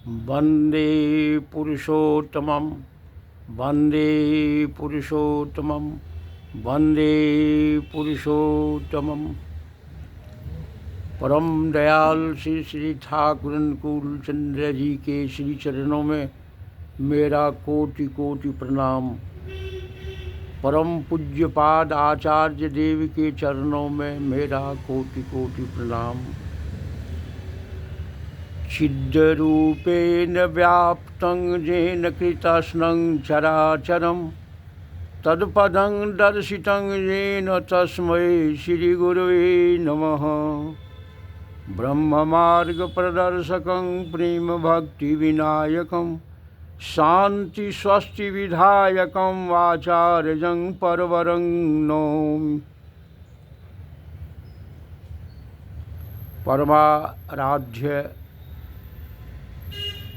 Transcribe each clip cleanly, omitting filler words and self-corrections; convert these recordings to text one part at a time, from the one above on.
वन्दे पुरुषोत्तमं वन्दे पुरुषोत्तमं वन्दे पुरुषोत्तमं। परम दयाल श्री श्री ठाकुर अनुकूल चंद्र जी के श्री चरणों में मेरा कोटि कोटि प्रणाम। परम पूज्यपाद आचार्य देव के चरणों में मेरा कोटि कोटि प्रणाम। छिद्रूपेण व्याप्तं येन कृतस्नं चराचरं तत्पदं दर्शितं येन तस्मै श्रीगुरवे नमः। ब्रह्ममार्गप्रदर्शकं प्रेमभक्तिविनायकं शान्तिस्वस्तिविधायकं आचार्यं परवरं नौमि। परमाराध्य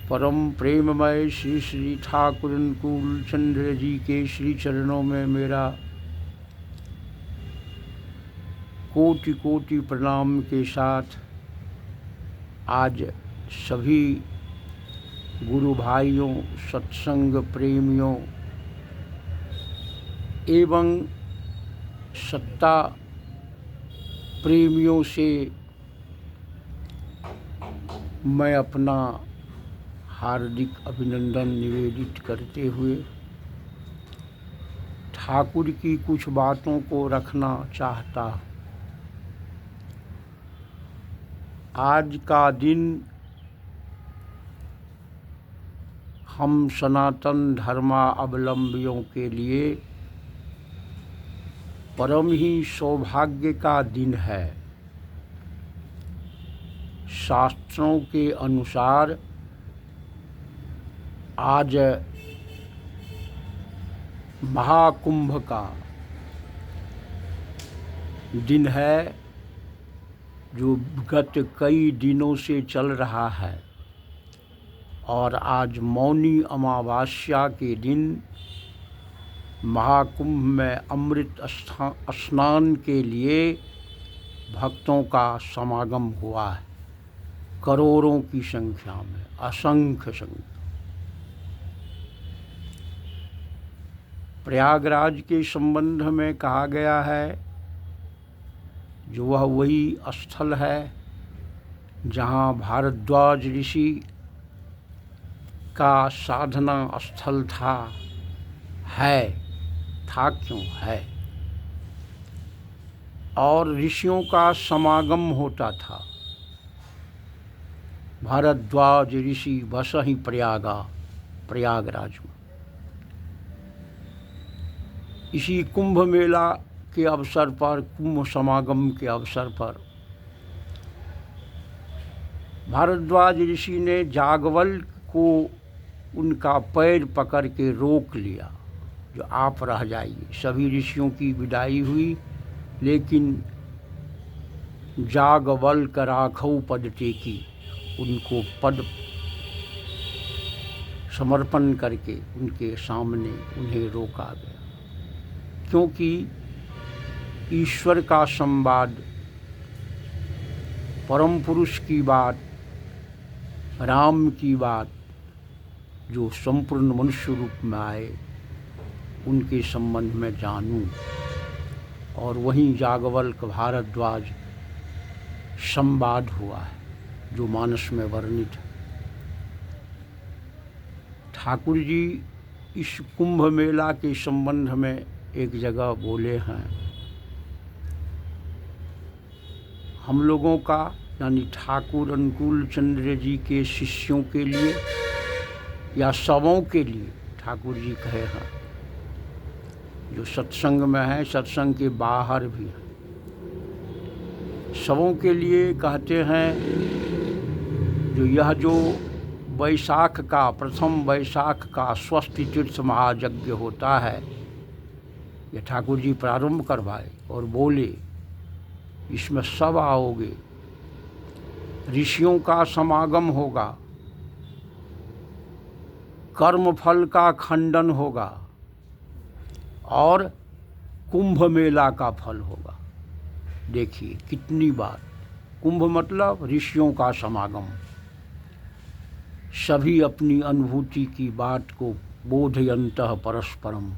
परम प्रेममय श्री श्री ठाकुर अनुकूल चंद्र जी के श्री चरणों में मेरा कोटि कोटि प्रणाम के साथ आज सभी गुरु भाइयों, सत्संग प्रेमियों एवं सत्ता प्रेमियों से मैं अपना हार्दिक अभिनंदन निवेदित करते हुए ठाकुर की कुछ बातों को रखना चाहता हूँ। आज का दिन हम सनातन धर्मावलंबियों के लिए परम ही सौभाग्य का दिन है। शास्त्रों के अनुसार आज महाकुंभ का दिन है, जो गत कई दिनों से चल रहा है और आज मौनी अमावस्या के दिन महाकुंभ में अमृत स्नान के लिए भक्तों का समागम हुआ है। करोड़ों की संख्या में, असंख्य संख्या। प्रयागराज के संबंध में कहा गया है, जो वह वही स्थल है जहाँ भारद्वाज ऋषि का साधना स्थल था क्यों है, और ऋषियों का समागम होता था। भारद्वाज ऋषि बस ही प्रयागराज में। इसी कुंभ मेला के अवसर पर, कुंभ समागम के अवसर पर भारद्वाज ऋषि ने जागवल्क को उनका पैर पकड़ के रोक लिया, जो आप रह जाइए। सभी ऋषियों की विदाई हुई, लेकिन जागवल्क राखौ पद टेकी, उनको पद समर्पण करके उनके सामने उन्हें रोका गया। क्योंकि ईश्वर का संवाद, परम पुरुष की बात, राम की बात, जो संपूर्ण मनुष्य रूप में आए, उनके संबंध में जानूं। और वहीं जागवल्क भारद्वाज संवाद हुआ है, जो मानस में वर्णित है। ठाकुर जी इस कुंभ मेला के संबंध में एक जगह बोले हैं, हम लोगों का यानी ठाकुर अनुकूल चंद्र जी के शिष्यों के लिए या सबों के लिए ठाकुर जी कहे हैं, जो सत्संग में है, सत्संग के बाहर भी है, सबों के लिए कहते हैं। जो वैशाख का, प्रथम वैशाख का स्वस्ति तीर्थ महायज्ञ होता है, ये ठाकुर जी प्रारंभ करवाए और बोले, इसमें सब आओगे, ऋषियों का समागम होगा, कर्म फल का खंडन होगा और कुंभ मेला का फल होगा। देखिए कितनी बात। कुंभ मतलब ऋषियों का समागम। सभी अपनी अनुभूति की बात को बोधयन्तः परस्परम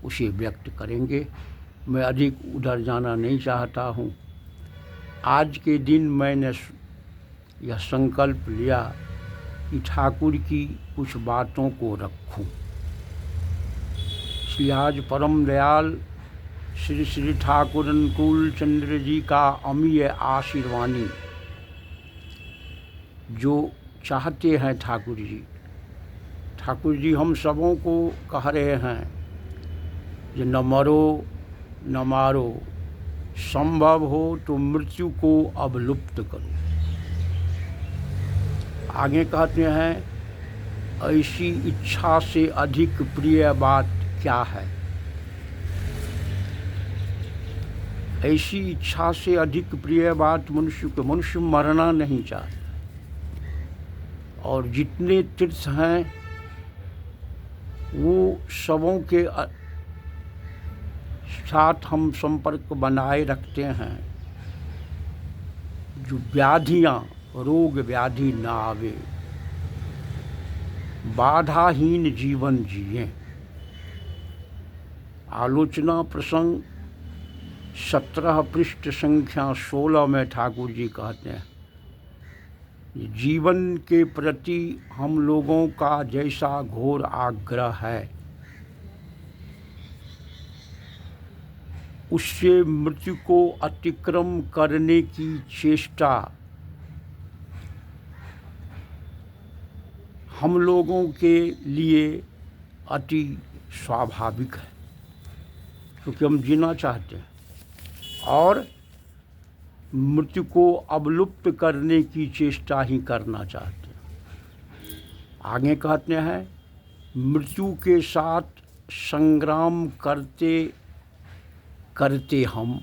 उसे व्यक्त करेंगे। मैं अधिक उधर जाना नहीं चाहता हूँ। आज के दिन मैंने यह संकल्प लिया कि ठाकुर की कुछ बातों को रखूं। इसलिए आज परम दयाल श्री श्री ठाकुर अनुकूल चंद्र जी का अमीय आशीर्वाणी जो चाहते हैं ठाकुर जी हम सबों को कह रहे हैं कि न मरो न मारो, संभव हो तो मृत्यु को अब लुप्त करो। आगे कहते हैं ऐसी इच्छा से अधिक प्रिय बात क्या है। ऐसी इच्छा से अधिक प्रिय बात मनुष्य मरना नहीं चाहता। और जितने तीर्थ हैं वो सबों के साथ हम संपर्क बनाए रखते हैं। जो व्याधियाँ रोग व्याधि ना आवे, बाधाहीन जीवन जिए। आलोचना प्रसंग 17 पृष्ठ संख्या 16 में ठाकुर जी कहते हैं जीवन के प्रति हम लोगों का जैसा घोर आग्रह है उससे मृत्यु को अतिक्रम करने की चेष्टा हम लोगों के लिए अति स्वाभाविक है, क्योंकि हम जीना चाहते हैं और मृत्यु को अवलुप्त करने की चेष्टा ही करना चाहते हैं। आगे कहते हैं मृत्यु के साथ संग्राम करते करते हम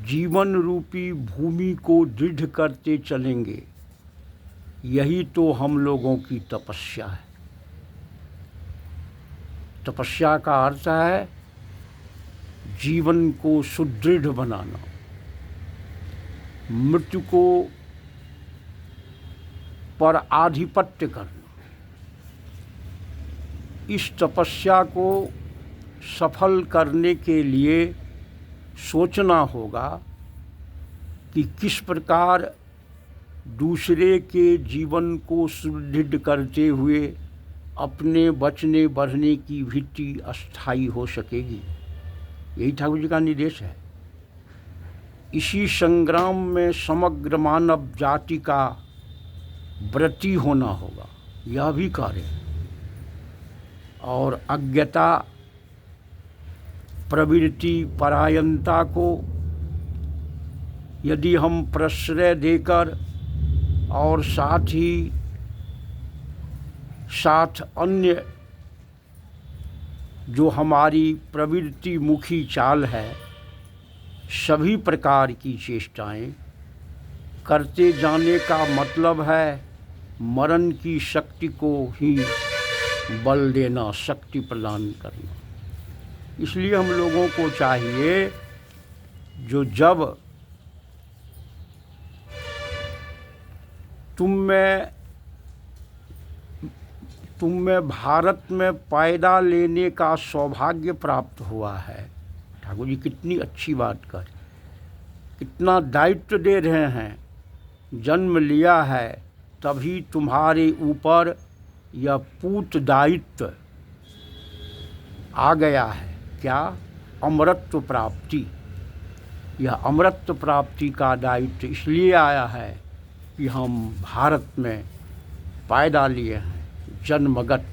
जीवन रूपी भूमि को दृढ़ करते चलेंगे। यही तो हम लोगों की तपस्या है। तपस्या का अर्थ है जीवन को सुदृढ़ बनाना, मृत्यु को पर आधिपत्य करना। इस तपस्या को सफल करने के लिए सोचना होगा कि किस प्रकार दूसरे के जीवन को सुदृढ़ करते हुए अपने बचने बढ़ने की भित्ति अस्थायी हो सकेगी। यही ठाकुर जी का निर्देश है। इसी संग्राम में समग्र मानव जाति का व्रती होना होगा, यह भी कार्य। और अज्ञता प्रवृत्ति परायणता को यदि हम प्रश्रय देकर और साथ ही साथ अन्य जो हमारी प्रवृत्ति मुखी चाल है सभी प्रकार की चेष्टाएं करते जाने का मतलब है मरण की शक्ति को ही बल देना, शक्ति प्रदान करना। इसलिए हम लोगों को चाहिए जो जब तुम में भारत में पैदा लेने का सौभाग्य प्राप्त हुआ है। ठाकुर जी कितनी अच्छी बात कर, कितना दायित्व दे रहे हैं। जन्म लिया है तभी तुम्हारे ऊपर यह पूत दायित्व आ गया है। क्या? अमरत्व प्राप्ति। यह अमरत्व प्राप्ति का दायित्व इसलिए आया है कि हम भारत में पैदा लिए हैं। जन्मगत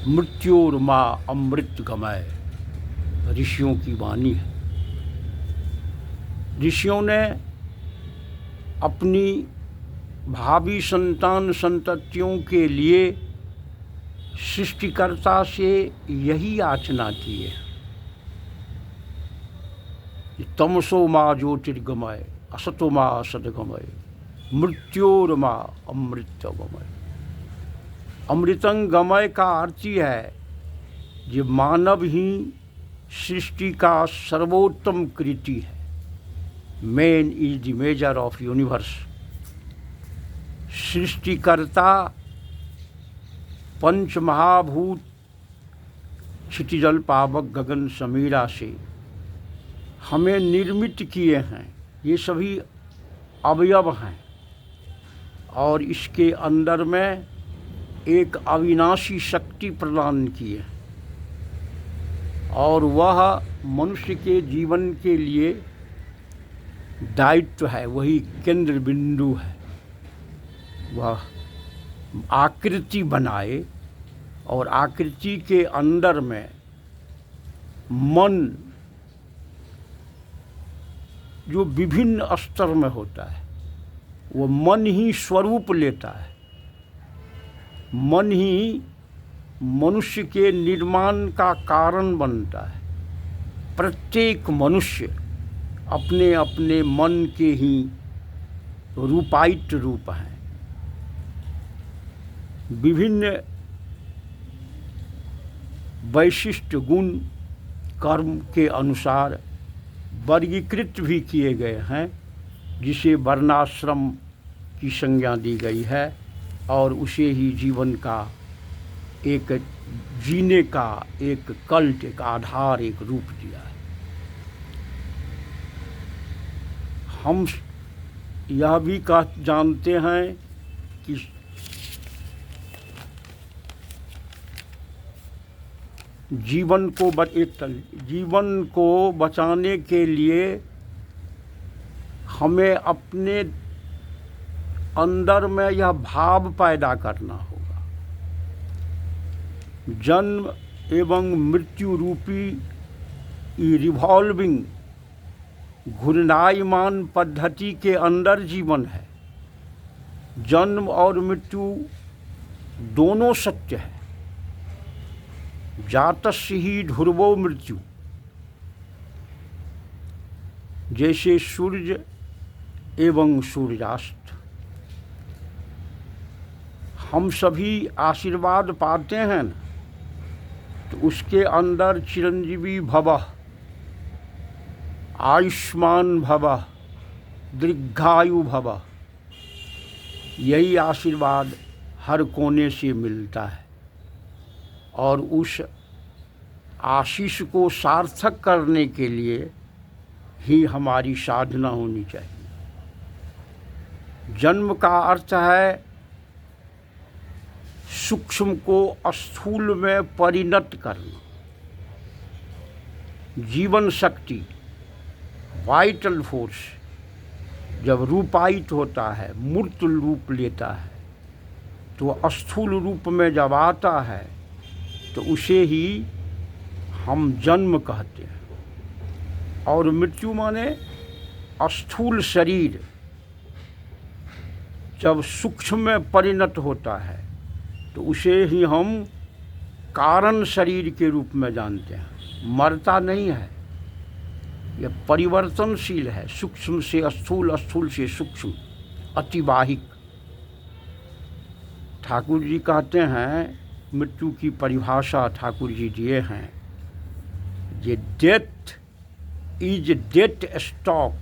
मृत्योर्मा अमृत गमय, ऋषियों की वाणी है। ऋषियों ने अपनी भावी संतान संततियों के लिए सृष्टिकर्ता से यही याचना की है। तमसो माँ ज्योतिर्गमय, असतो माँ असतगमय, मृत्योर्मा अमृतगमय। अमृतं गमय का अर्थ ही है कि मानव ही सृष्टि का सर्वोत्तम कृति है। Man is the measure of universe. सृष्टिकर्ता पंच महाभूत क्षितिजल पावक गगन समीरा से हमें निर्मित किए हैं। ये सभी अवयव हैं और इसके अंदर में एक अविनाशी शक्ति प्रदान की है और वह मनुष्य के जीवन के लिए दायित्व है, वही केंद्र बिंदु है। वह आकृति बनाए और आकृति के अंदर में मन जो विभिन्न स्तर में होता है, वो मन ही स्वरूप लेता है। मन ही मनुष्य के निर्माण का कारण बनता है। प्रत्येक मनुष्य अपने अपने मन के ही रूपायित रूप हैं। विभिन्न वैशिष्ट गुण कर्म के अनुसार वर्गीकृत भी किए गए हैं, जिसे वर्णाश्रम की संज्ञा दी गई है और उसे ही जीवन का एक जीने का एक कल्ट, एक आधार, एक रूप दिया है। हम यह भी जानते हैं कि जीवन को बचाने के लिए हमें अपने अंदर में यह भाव पैदा करना होगा। जन्म एवं मृत्यु रूपी रिवॉल्विंग घूर्णायमान पद्धति के अंदर जीवन है। जन्म और मृत्यु दोनों सत्य है। जातस्य ही ध्रुवो मृत्यु। जैसे सूर्य एवं सूर्यास्त, हम सभी आशीर्वाद पाते हैं न, तो उसके अंदर चिरंजीवी भवः, आयुष्मान भवः, दीर्घायु भवः, यही आशीर्वाद हर कोने से मिलता है और उस आशीष को सार्थक करने के लिए ही हमारी साधना होनी चाहिए। जन्म का अर्थ है सूक्ष्म को स्थूल में परिणत करना। जीवन शक्ति, वाइटल फोर्स जब रूपायित होता है, मूर्त रूप लेता है, तो स्थूल रूप में जब आता है तो उसे ही हम जन्म कहते हैं। और मृत्यु माने स्थूल शरीर जब सूक्ष्म में परिणत होता है तो उसे ही हम कारण शरीर के रूप में जानते हैं। मरता नहीं है, यह परिवर्तनशील है। सूक्ष्म से स्थूल, स्थूल से सूक्ष्म, अतिवाहिक। ठाकुर जी कहते हैं, मृत्यु की परिभाषा ठाकुर जी दिए हैं, ये death is death stock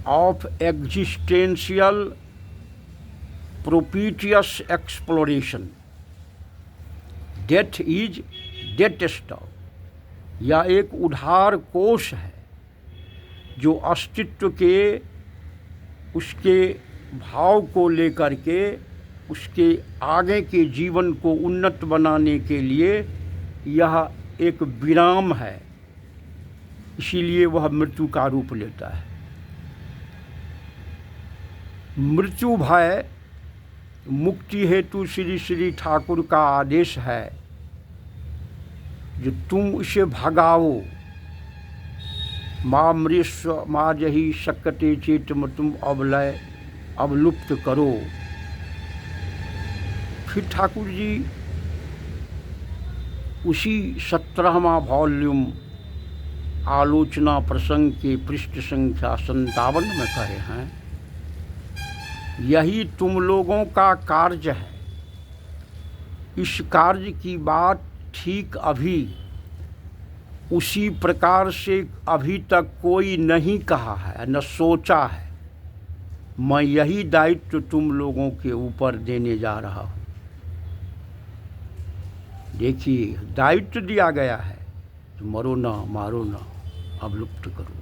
of existential propitious exploration. Death is death stock, यह एक उधार कोष है जो अस्तित्व के उसके भाव को लेकर के उसके आगे के जीवन को उन्नत बनाने के लिए यह एक विराम है। इसीलिए वह मृत्यु का रूप लेता है। मृत्यु भय मुक्ति हेतु श्री श्री ठाकुर का आदेश है, जो तुम इसे भगाओ। माँ मृष्व माँ जही शक्ति चेतम, तुम अवलय अवलुप्त करो। फिर ठाकुर जी उसी 17वां वॉल्यूम आलोचना प्रसंग के पृष्ठ संख्या 57 में कहे हैं, यही तुम लोगों का कार्य है। इस कार्य की बात ठीक अभी उसी प्रकार से अभी तक कोई नहीं कहा है, न सोचा है। मैं यही दायित्व तुम लोगों के ऊपर देने जा रहा हूँ। देखिए, दायित्व दिया गया है तो मरो ना, मारो ना, अब लुप्त करो।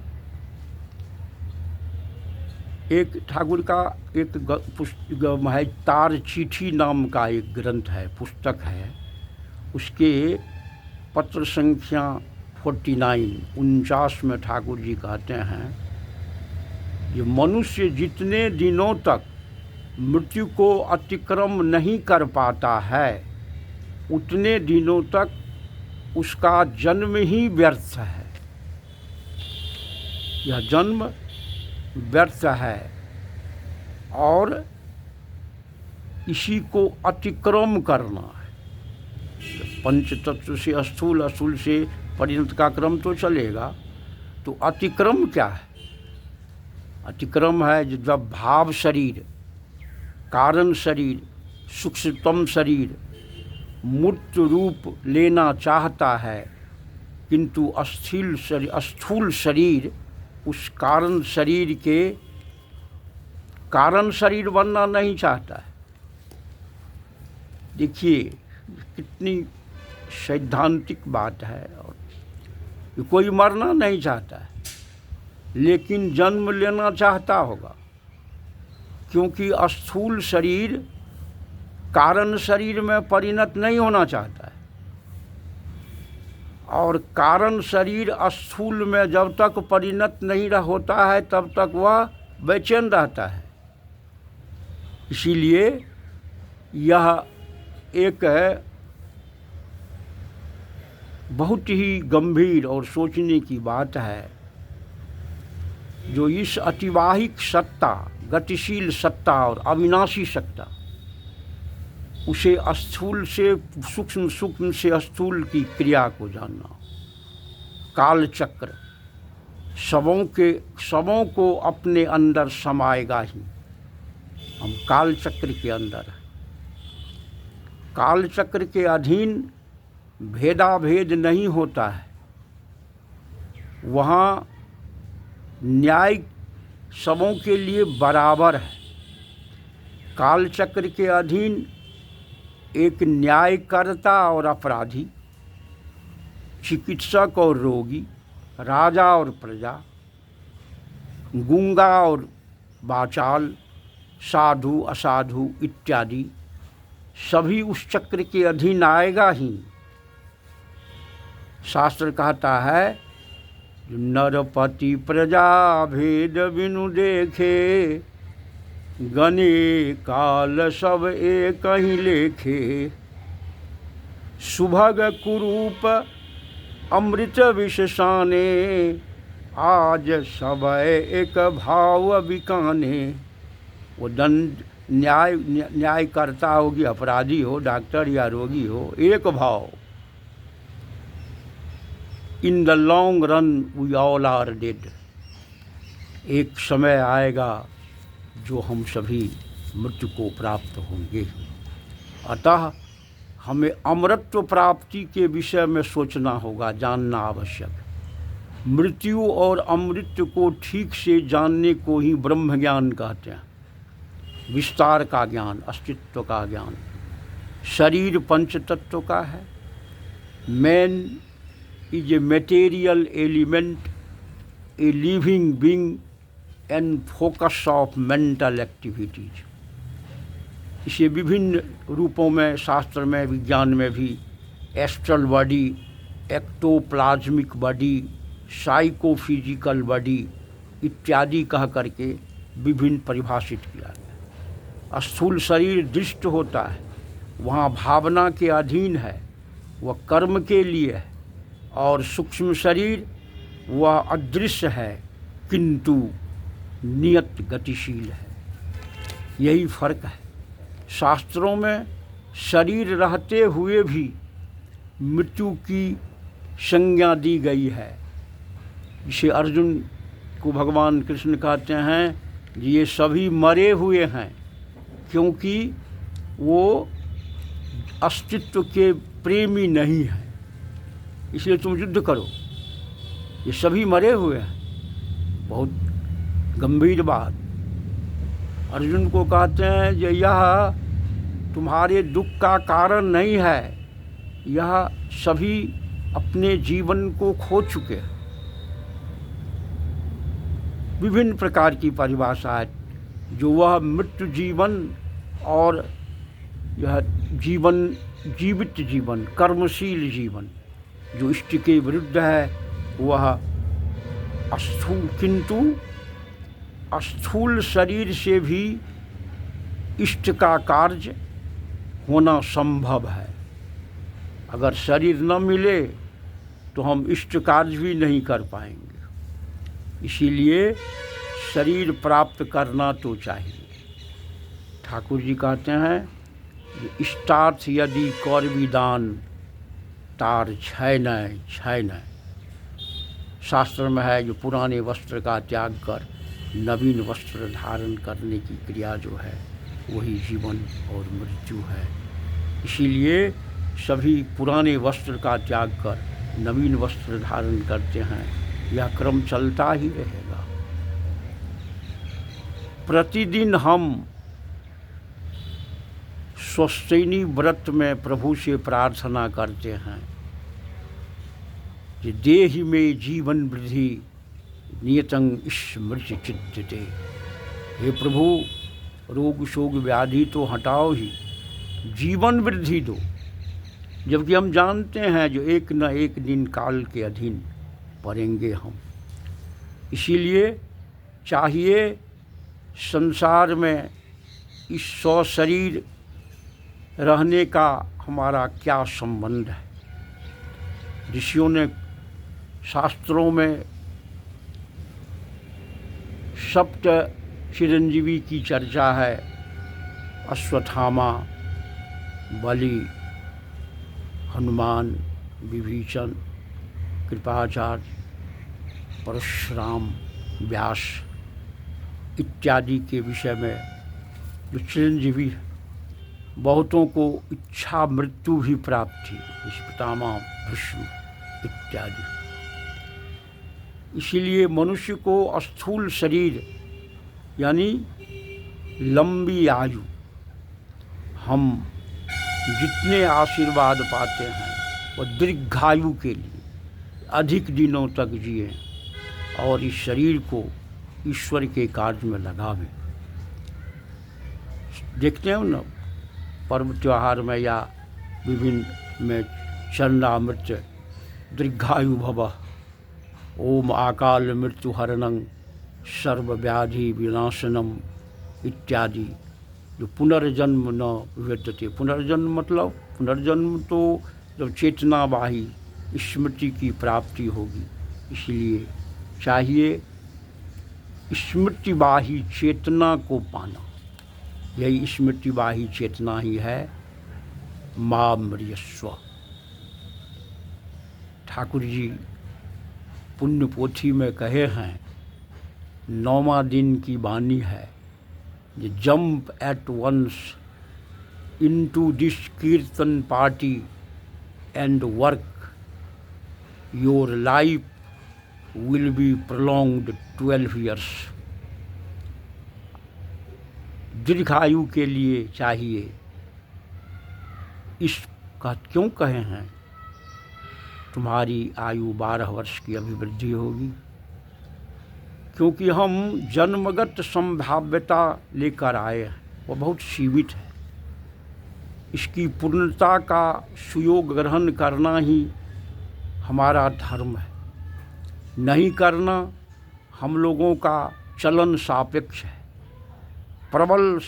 एक ठाकुर का एक पुस्तक है, तार चिट्ठी नाम का एक ग्रंथ है, पुस्तक है। उसके पत्र संख्या 49 में ठाकुर जी कहते हैं, ये मनुष्य जितने दिनों तक मृत्यु को अतिक्रम नहीं कर पाता है, उतने दिनों तक उसका जन्म ही व्यर्थ है। यह जन्म व्यर्थ है और इसी को अतिक्रम करना है। पंच तत्व से स्थूल, स्थूल से परिणत का क्रम तो चलेगा, तो अतिक्रम क्या है? अतिक्रम है जब भाव शरीर, कारण शरीर, सूक्ष्मतम शरीर मूर्त रूप लेना चाहता है, किंतु स्थूल शरीर उस कारण शरीर के कारण शरीर बनना नहीं चाहता है। देखिए कितनी सैद्धांतिक बात है। और कोई मरना नहीं चाहता है, लेकिन जन्म लेना चाहता होगा, क्योंकि स्थूल शरीर कारण शरीर में परिणत नहीं होना चाहता है। और कारण शरीर स्थूल में जब तक परिणत नहीं होता है, तब तक वह बेचैन रहता है। इसीलिए यह एक बहुत ही गंभीर और सोचने की बात है, जो इस अतिवाहिक सत्ता, गतिशील सत्ता और अविनाशी सत्ता, उसे स्थूल से सूक्ष्म, सूक्ष्म से स्थूल की क्रिया को जानना। काल चक्र सबों को अपने अंदर समाएगा ही। हम काल चक्र के अंदर हैं। काल चक्र के अधीन भेदाभेद नहीं होता है। वहाँ न्याय सबों के लिए बराबर है। काल चक्र के अधीन एक न्यायकर्ता और अपराधी, चिकित्सक और रोगी, राजा और प्रजा, गूंगा और वाचाल, साधु असाधु इत्यादि सभी उस चक्र के अधीन आएगा ही। शास्त्र कहता है, नरपति प्रजा भेद बिनु देखे, गने काल सब एक ही लेखे। सुभग कुरूप अमृत विषसाने, आज सब एक भाव बिकाने। वो दंड न्याय करता हो कि अपराधी हो, डॉक्टर या रोगी हो, एक भाव। In the long run we all are dead. एक समय आएगा जो हम सभी मृत्यु को प्राप्त होंगे। अतः हमें अमरत्व प्राप्ति के विषय में सोचना होगा, जानना आवश्यक। मृत्यु और अमृत को ठीक से जानने को ही ब्रह्म ज्ञान कहते हैं। विस्तार का ज्ञान, अस्तित्व का ज्ञान। शरीर पंच तत्व का है। Man is a material element, a living being and focus of mental activities. इसे विभिन्न रूपों में शास्त्र में, विज्ञान में भी astral body, ectoplasmic body, psychophysical body इत्यादि कह करके विभिन्न परिभाषित किया गया। स्थूल शरीर दृष्ट होता है, वहाँ भावना के अधीन है, वह कर्म के लिए है। और सूक्ष्म शरीर वह अदृश्य है, किंतु नियत गतिशील है। यही फर्क है। शास्त्रों में शरीर रहते हुए भी मृत्यु की संज्ञा दी गई है। जिसे अर्जुन को भगवान कृष्ण कहते हैं, ये सभी मरे हुए हैं, क्योंकि वो अस्तित्व के प्रेमी नहीं है, इसलिए तुम युद्ध करो। ये सभी मरे हुए हैं। बहुत गंभीर बात। अर्जुन को कहते हैं कि यह तुम्हारे दुख का कारण नहीं है, यह सभी अपने जीवन को खो चुके हैं। विभिन्न प्रकार की परिभाषा है, जो वह मृत्यु जीवन और यह जीवन, जीवित जीवन, कर्मशील जीवन जो इष्ट के विरुद्ध है, वह अस्थूल, किंतु अस्थूल शरीर से भी इष्ट का कार्य होना संभव है। अगर शरीर न मिले तो हम इष्ट कार्य भी नहीं कर पाएंगे। इसीलिए शरीर प्राप्त करना तो चाहिए। ठाकुर जी कहते हैं कि इष्टार्थ यदि कर विदान तार क्षय न। शास्त्र में है जो पुराने वस्त्र का त्याग कर नवीन वस्त्र धारण करने की क्रिया जो है वही जीवन और मृत्यु है। इसीलिए सभी पुराने वस्त्र का त्याग कर नवीन वस्त्र धारण करते हैं। यह क्रम चलता ही रहेगा। प्रतिदिन हम स्वस्तिनी व्रत में प्रभु से प्रार्थना करते हैं कि देहि में जीवन वृद्धि नियतं स्मृति चित्तते। हे प्रभु, रोग शोक व्याधि तो हटाओ ही, जीवन वृद्धि दो। जबकि हम जानते हैं जो एक न एक दिन काल के अधीन पड़ेंगे हम। इसीलिए चाहिए संसार में इस सौ शरीर रहने का हमारा क्या संबंध है। ऋषियों ने शास्त्रों में सप्त चिरंजीवी की चर्चा है। अश्वत्थामा, बलि, हनुमान, विभीषण, कृपाचार्य, परशुराम, व्यास इत्यादि के विषय में जो चिरंजीवी, बहुतों को इच्छा मृत्यु भी प्राप्त थी, पितामह भीष्म इत्यादि। इसीलिए मनुष्य को स्थूल शरीर यानी लंबी आयु, हम जितने आशीर्वाद पाते हैं वह दीर्घायु के लिए अधिक दिनों तक जिए और इस शरीर को ईश्वर के कार्य में लगावें। देखते हैं ना, पर्व त्योहार में या विभिन्न में चरणामृत दीर्घायु भवः, ओम आकाल मृत्यु हरणं सर्व व्याधि विनाशनम इत्यादि। जो पुनर्जन्म न विद्यते, पुनर्जन्म मतलब पुनर्जन्म तो जब चेतनावाही स्मृति की प्राप्ति होगी। इसलिए चाहिए स्मृतिवाही चेतना को पाना। यही स्मृतिवाही चेतना ही है मां मृयस्व। ठाकुर जी पुण्य पोथी में कहे हैं, 9वां दिन की वाणी है, jump at once into this kirtan party and work, your life will be prolonged 12 years। दीर्घायु के लिए चाहिए। इसका क्यों कहे हैं तुम्हारी आयु 12 वर्ष की अभिवृद्धि होगी? क्योंकि हम जन्मगत संभाव्यता लेकर आए हैं, वह बहुत सीमित है। इसकी पूर्णता का सुयोग ग्रहण करना ही हमारा धर्म है। नहीं करना हम लोगों का चलन सापेक्ष है। प्रबल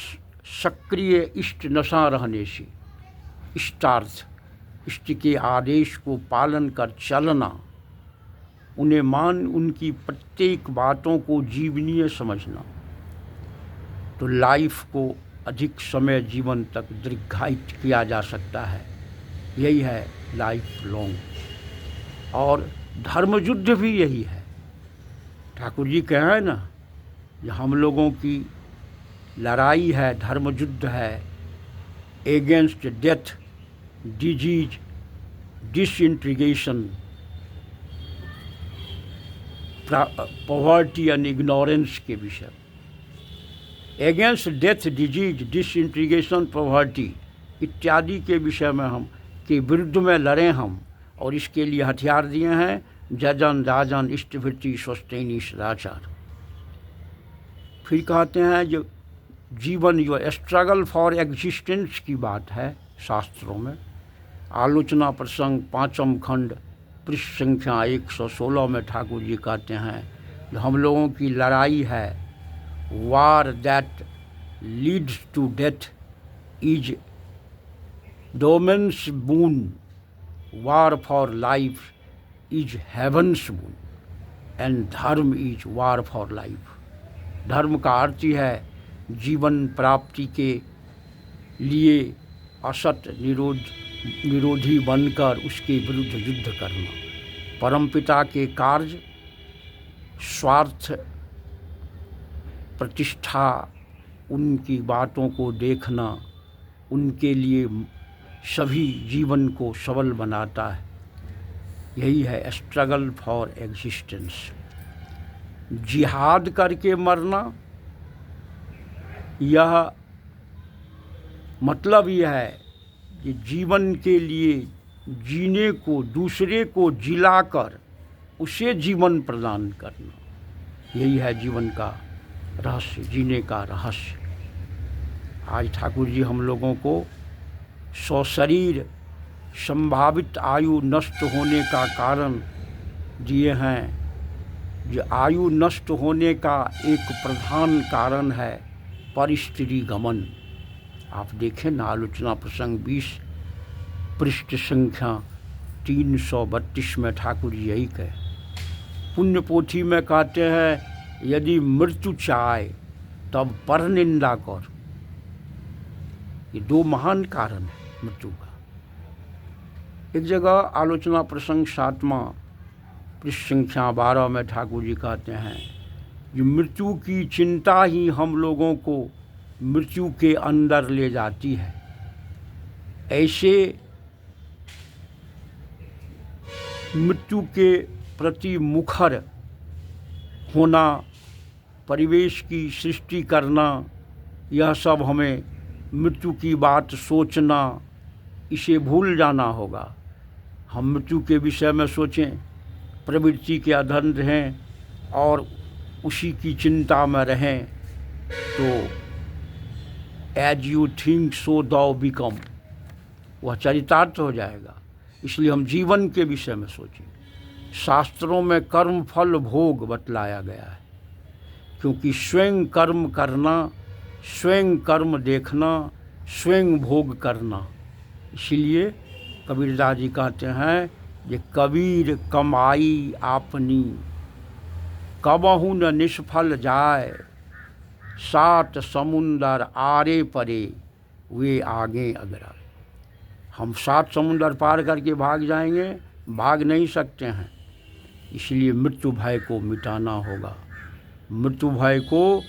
सक्रिय इष्ट नशा रहने से इष्टार्थ, इष्ट के आदेश को पालन कर चलना, उन्हें मान उनकी प्रत्येक बातों को जीवनीय समझना, तो लाइफ को अधिक समय जीवन तक दीर्घायित किया जा सकता है। यही है लाइफ लॉन्ग। और धर्म युद्ध भी यही है। ठाकुर जी कहे ना, ये हम लोगों की लड़ाई है, धर्म युद्ध है, against death, disease, disintegration, poverty and ignorance के विषय। Against death, disease, disintegration, poverty इत्यादि के विषय में हम के विरुद्ध में लड़ें हम, और इसके लिए हथियार दिए हैं जजन, राजन, इष्टवृत्ति, स्वस्तिनी, सदाचार। फिर कहते हैं जो जीवन जो स्ट्रगल फॉर एग्जिस्टेंस की बात है शास्त्रों में। आलोचना प्रसंग 5वां खंड पृष्ठ संख्या 116 में ठाकुर जी कहते हैं जो हम लोगों की लड़ाई है, war that leads to death is demon's boon, war for life is heaven's boon, and dharma is war for life. धर्म का अर्थ ही है जीवन प्राप्ति के लिए असत विरोधी बनकर उसके विरुद्ध युद्ध करना, परमपिता के कार्य, स्वार्थ, प्रतिष्ठा, उनकी बातों को देखना उनके लिए सभी जीवन को सबल बनाता है। यही है स्ट्रगल फॉर एग्जिस्टेंस। जिहाद करके मरना, यह मतलब यह है कि जीवन के लिए जीने को, दूसरे को जिलाकर उसे जीवन प्रदान करना, यही है जीवन का रहस्य, जीने का रहस्य। आज ठाकुर जी हम लोगों को सशरीर संभावित आयु नष्ट होने का कारण दिए हैं। जो आयु नष्ट होने का एक प्रधान कारण है परिस्त्री गमन। आप देखें ना, आलोचना प्रसंग 20 पृष्ठ संख्या 332 में ठाकुर जी यही कहे। पुण्य पोथी में कहते हैं यदि मृत्यु चाहे तब पर निंदा कर। ये दो महान कारण है मृत्यु का। एक जगह आलोचना प्रसंग 7वां पृष्ठ संख्या 12 में ठाकुर जी कहते हैं जो मृत्यु की चिंता ही हम लोगों को मृत्यु के अंदर ले जाती है। ऐसे मृत्यु के प्रति मुखर होना, परिवेश की सृष्टि करना, यह सब हमें मृत्यु की बात सोचना, इसे भूल जाना होगा। हम मृत्यु के विषय में सोचें, प्रवृत्ति के अधीन रहें और उसी की चिंता में रहें तो as you think so thou become, वह चरितार्थ हो जाएगा। इसलिए हम जीवन के विषय में सोचें। शास्त्रों में कर्म फल भोग बतलाया गया है, क्योंकि स्वयं कर्म करना, स्वयं कर्म देखना, स्वयं भोग करना। इसीलिए कबीरदास जी कहते हैं कि कबीर कमाई आपनी कबहु न निष्फल जाए, 7 समुंदर आरे परे वे आगे अगराए। हम 7 समुंदर पार करके भाग जाएंगे, भाग नहीं सकते हैं। इसलिए मृत्यु भय को मिटाना होगा। मृत्यु भय को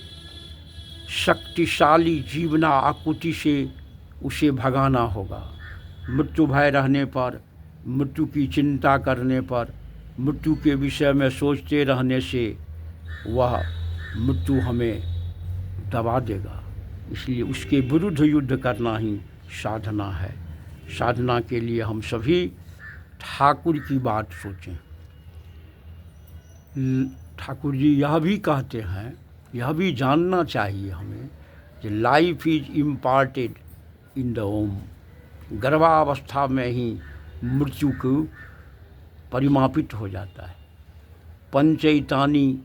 शक्तिशाली जीवना आकुति से उसे भगाना होगा। मृत्यु भय रहने पर, मृत्यु की चिंता करने पर, मृत्यु के विषय में सोचते रहने से वह मृत्यु हमें दबा देगा। इसलिए उसके विरुद्ध युद्ध करना ही साधना है। साधना के लिए हम सभी ठाकुर की बात सोचें। ठाकुर जी यह भी कहते हैं, यह भी जानना चाहिए हमें कि life is imparted in the home. गर्भावस्था में ही मृत्यु को परिमापित हो जाता है। पंचैतानी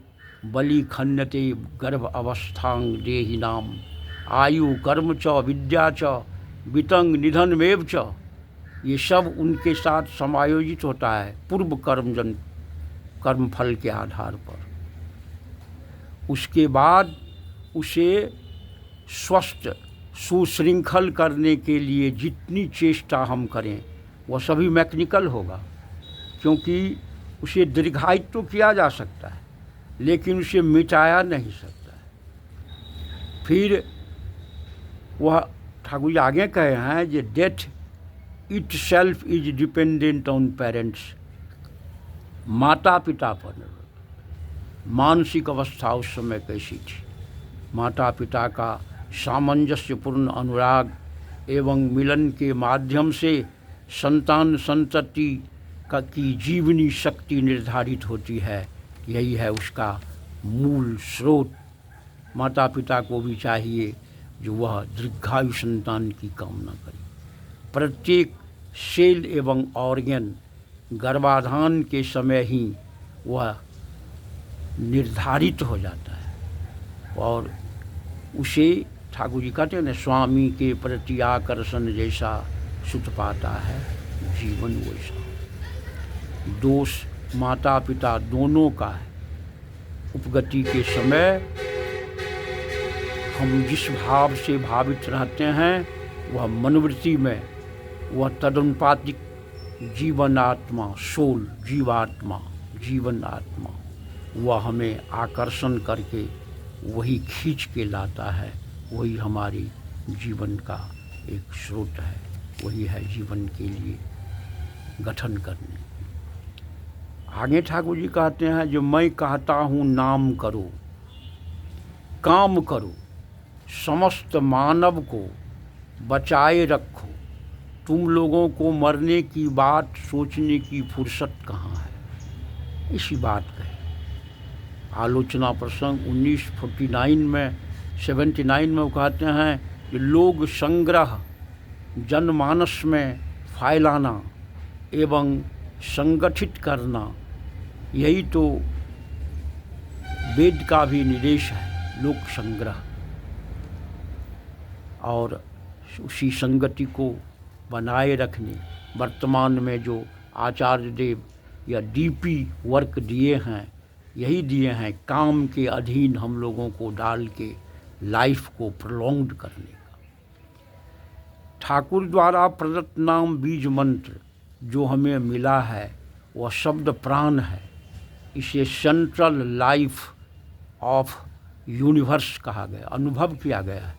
बलि खन्यते गर्भ अवस्थांग देहि नाम, आयु कर्म च विद्या च वितंग निधनमेव च। ये सब उनके साथ समायोजित होता है पूर्व कर्म फल के आधार पर। उसके बाद उसे स्वस्थ सुशृंखल करने के लिए जितनी चेष्टा हम करें वह सभी मैकेनिकल होगा, क्योंकि उसे दीर्घायित तो किया जा सकता है लेकिन उसे मिटाया नहीं सकता है। फिर वह ठाकुर जी आगे कहे हैं कि death it self is dependent on parents. माता पिता पर निर्भर। मानसिक अवस्था उस समय कैसी थी, माता पिता का सामंजस्यपूर्ण अनुराग एवं मिलन के माध्यम से संतान संतति की जीवनी शक्ति निर्धारित होती है। यही है उसका मूल स्रोत। माता पिता को भी चाहिए जो वह दीर्घायु संतान की कामना करे। प्रत्येक सेल एवं ऑर्गन गर्भाधान के समय ही वह निर्धारित हो जाता है और उसे ठाकुर जी कहते हैं न, स्वामी के प्रति आकर्षण जैसा सुत पाता है जीवन वैसा। दोष माता पिता दोनों का है। उपगति के समय हम जिस भाव से भावित रहते हैं वह मनोवृत्ति में वह तदनुपातिक जीवन आत्मा, सोल, जीवात्मा, जीवन आत्मा, वह हमें आकर्षण करके वही खींच के लाता है। वही हमारी जीवन का एक स्रोत है, वही है जीवन के लिए गठन करने। आगे ठाकुर जी कहते हैं जो मैं कहता हूँ नाम करो, काम करो, समस्त मानव को बचाए रखो। तुम लोगों को मरने की बात सोचने की फुर्सत कहाँ है। इसी बात कहे आलोचना प्रसंग 1949 में 79 में वो कहते हैं कि लोग संग्रह जनमानस में फैलाना एवं संगठित करना, यही तो वेद का भी निर्देश है, लोक संग्रह। और उसी संगति को बनाए रखने वर्तमान में जो आचार्य देव या डीपी वर्क दिए हैं, यही दिए हैं काम के अधीन हम लोगों को डाल के लाइफ को प्रोलॉन्ग्ड करने का। ठाकुर द्वारा प्रदत्त नाम बीज मंत्र जो हमें मिला है वह शब्द प्राण है। इसे सेंट्रल लाइफ ऑफ यूनिवर्स कहा गया, अनुभव किया गया है।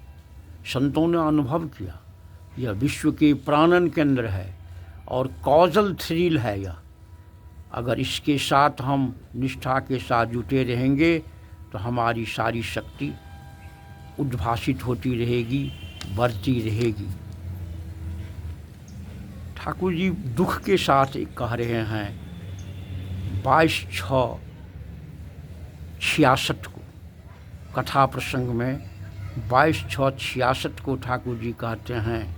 संतों ने अनुभव किया यह विश्व के प्राणन केंद्र है और कॉजल थ्रिल है यह। अगर इसके साथ हम निष्ठा के साथ जुटे रहेंगे तो हमारी सारी शक्ति उद्भासित होती रहेगी, बढ़ती रहेगी। ठाकुर जी दुख के साथ एक कह रहे हैं 22/6/66 को कथा प्रसंग में 22/6/66 को ठाकुर जी कहते हैं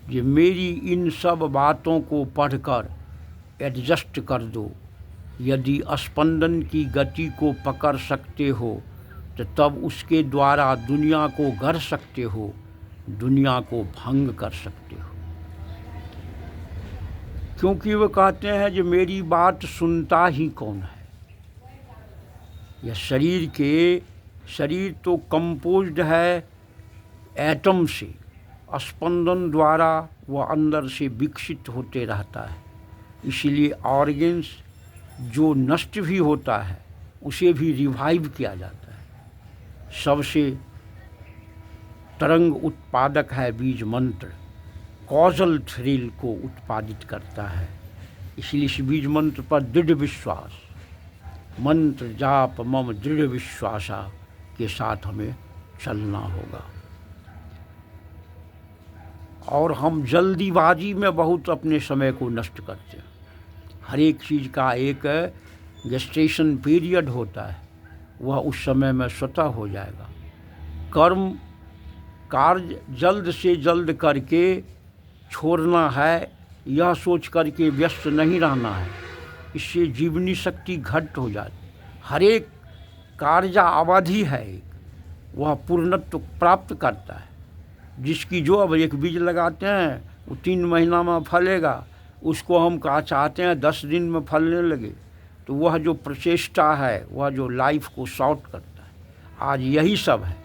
कि मेरी इन सब बातों को पढ़कर एडजस्ट कर दो। यदि स्पंदन की गति को पकड़ सकते हो तो तब उसके द्वारा दुनिया को गढ़ सकते हो, दुनिया को भंग कर सकते हो। क्योंकि वो कहते हैं कि मेरी बात सुनता ही कौन है। यह शरीर तो कंपोज्ड है एटम से, स्पंदन द्वारा वह अंदर से विकसित होते रहता है। इसीलिए ऑर्गन्स जो नष्ट भी होता है उसे भी रिवाइव किया जाता है। सबसे तरंग उत्पादक है बीज मंत्र, कॉजल थ्रिल को उत्पादित करता है। इसलिए इस बीज मंत्र पर दृढ़ विश्वास, मंत्र जाप मम दृढ़ विश्वासा के साथ हमें चलना होगा। और हम जल्दीबाजी में बहुत अपने समय को नष्ट करते हैं। हर एक चीज़ का एक गेस्टेशन पीरियड होता है, वह उस समय में स्वतः हो जाएगा। कार्य जल्द से जल्द करके छोड़ना है, यह सोच करके व्यस्त नहीं रहना है। इससे जीवनी शक्ति घट हो जाती। हर एक कार्य अवधि है, वह पूर्णत्व प्राप्त करता है। जिसकी जो अब एक बीज लगाते हैं वो 3 महीना में फलेगा, उसको हम कहा चाहते हैं 10 दिन में फलने लगे, तो वह जो प्रचेष्टा है वह जो लाइफ को शॉर्ट करता है। आज यही सब है,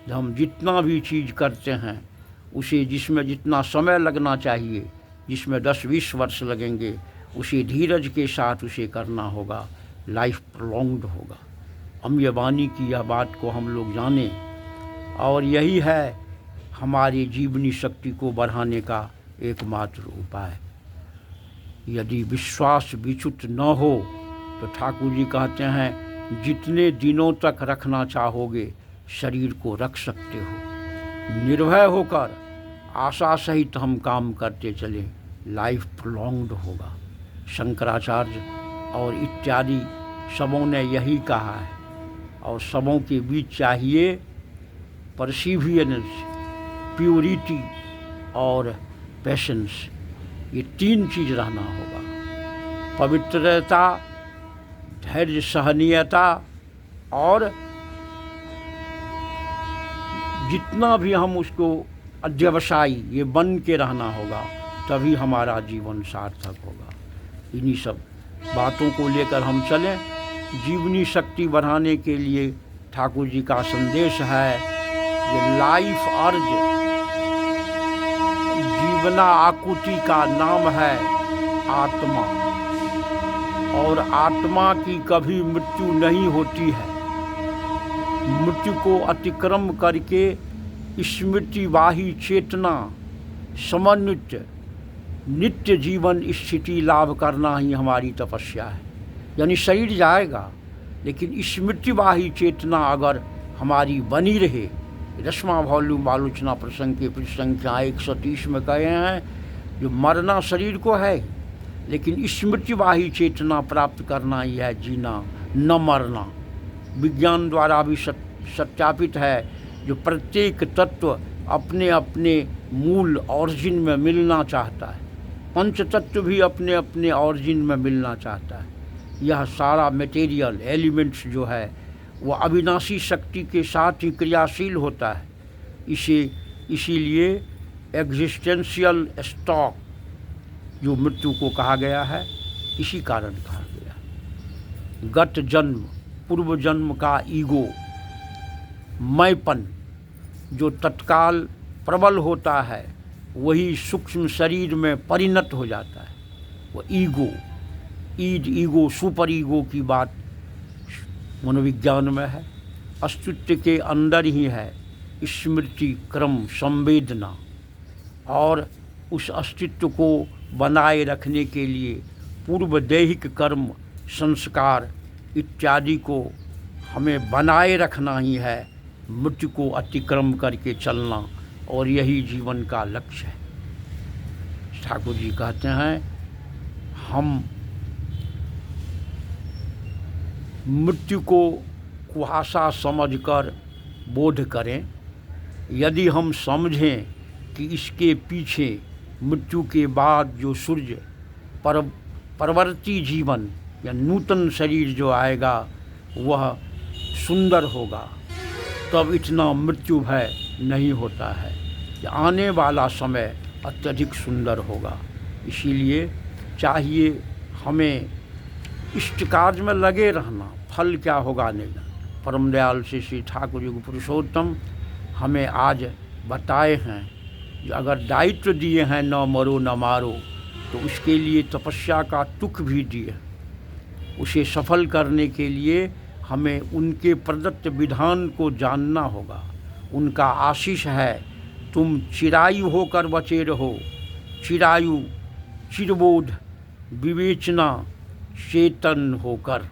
जब हम जितना भी चीज़ करते हैं उसे जिसमें जितना समय लगना चाहिए, जिसमें 10-20 वर्ष लगेंगे, उसे धीरज के साथ उसे करना होगा, लाइफ प्रोलॉन्ग्ड होगा। अम्यवाणी की यह बात को हम लोग जानें, और यही है हमारी जीवनी शक्ति को बढ़ाने का एकमात्र उपाय। यदि विश्वास विच्युत न हो तो ठाकुर जी कहते हैं जितने दिनों तक रखना चाहोगे शरीर को रख सकते हो। निर्भय होकर आशा सहित हम काम करते चले, लाइफ प्रोलॉन्ग्ड होगा। शंकराचार्य और इत्यादि सबों ने यही कहा है। और सबों के बीच चाहिए परसिवियरेंस, प्योरिटी और पेशेंस। ये 3 चीज़ रहना होगा। पवित्रता, धैर्य, सहनीयता और जितना भी हम उसको अध्यवसायी ये बन के रहना होगा, तभी हमारा जीवन सार्थक होगा। इन्हीं सब बातों को लेकर हम चलें। जीवनी शक्ति बढ़ाने के लिए ठाकुर जी का संदेश है, ये लाइफ अर्ज, जीवना आकुति का नाम है आत्मा। और आत्मा की कभी मृत्यु नहीं होती है। मृत्यु को अतिक्रम करके स्मृतिवाही चेतना समन्वित नित्य जीवन स्थिति लाभ करना ही हमारी तपस्या है। यानी शरीर जाएगा, लेकिन स्मृतिवाही चेतना अगर हमारी बनी रहे। 10वां वॉल्यूम आलोचना प्रसंग के पृष्ठ संख्या 130 में कहे हैं, जो मरना शरीर को है, लेकिन स्मृतिवाही चेतना प्राप्त करना ही है जीना, न मरना। विज्ञान द्वारा भी सत्यापित है, जो प्रत्येक तत्व अपने अपने मूल ऑरिजिन में मिलना चाहता है। पंच तत्व भी अपने अपने ऑरिजिन में मिलना चाहता है। यह सारा मटेरियल एलिमेंट्स जो है वो अविनाशी शक्ति के साथ ही क्रियाशील होता है। इसीलिए एग्जिस्टेंशियल स्टॉक जो मृत्यु को कहा गया है, इसी कारण कहा गया। गत जन्म, पूर्व जन्म का ईगो, मैंपन जो तत्काल प्रबल होता है, वही सूक्ष्म शरीर में परिणत हो जाता है। वो ईगो सुपर ईगो की बात मनोविज्ञान में है। अस्तित्व के अंदर ही है स्मृति, क्रम, संवेदना, और उस अस्तित्व को बनाए रखने के लिए पूर्व दैहिक कर्म, संस्कार इत्यादि को हमें बनाए रखना ही है, मृत्यु को अतिक्रम करके चलना, और यही जीवन का लक्ष्य है। ठाकुर जी कहते हैं, हम मृत्यु को कुहासा समझकर बोध करें। यदि हम समझें कि इसके पीछे मृत्यु के बाद जो सूर्य परवर्ती जीवन या नूतन शरीर जो आएगा वह सुंदर होगा, तब इतना मृत्यु भय नहीं होता है कि आने वाला समय अत्यधिक सुंदर होगा। इसीलिए चाहिए हमें इष्ट कार्य में लगे रहना, फल क्या होगा नहीं जाना। परम दयाल श्री ठाकुर जी पुरुषोत्तम हमें आज बताए हैं कि अगर दायित्व दिए हैं न मरो न मारो, तो उसके लिए तपस्या का तुक भी दिए। उसे सफल करने के लिए हमें उनके प्रदत्त विधान को जानना होगा। उनका आशीष है, तुम चिरायु होकर बचे रहो। चिरायु, चिरबोध, विवेचना, चेतन होकर,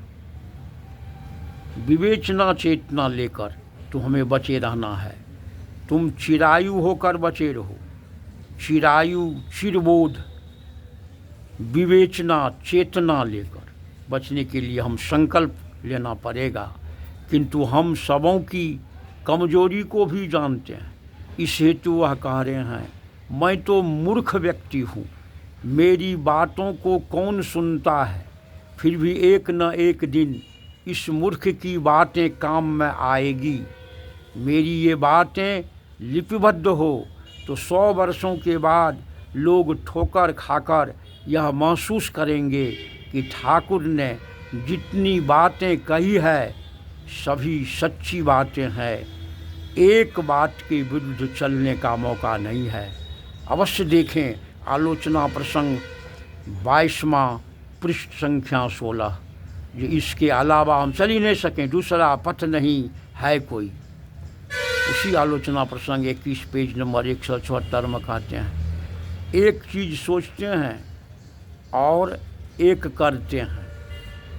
विवेचना चेतना लेकर तो हमें बचे रहना है। तुम चिरायु होकर बचे रहो। चिरायु, चिरबोध, विवेचना, चेतना लेकर बचने के लिए हम संकल्प लेना पड़ेगा। किंतु हम सबों की कमजोरी को भी जानते हैं। इस हेतु वह कह रहे हैं, मैं तो मूर्ख व्यक्ति हूँ, मेरी बातों को कौन सुनता है। फिर भी एक न एक दिन इस मूर्ख की बातें काम में आएगी। मेरी ये बातें लिपिबद्ध हो तो 100 वर्षों के बाद लोग ठोकर खाकर यह महसूस करेंगे कि ठाकुर ने जितनी बातें कही है सभी सच्ची बातें हैं। एक बात के विरुद्ध चलने का मौका नहीं है। अवश्य देखें आलोचना प्रसंग 22वां पृष्ठ संख्या 16। जो इसके अलावा हम चल ही नहीं सकें, दूसरा पथ नहीं है कोई। उसी आलोचना प्रसंग 21 पेज नंबर 174 में कहते हैं, एक चीज़ सोचते हैं और एक करते हैं,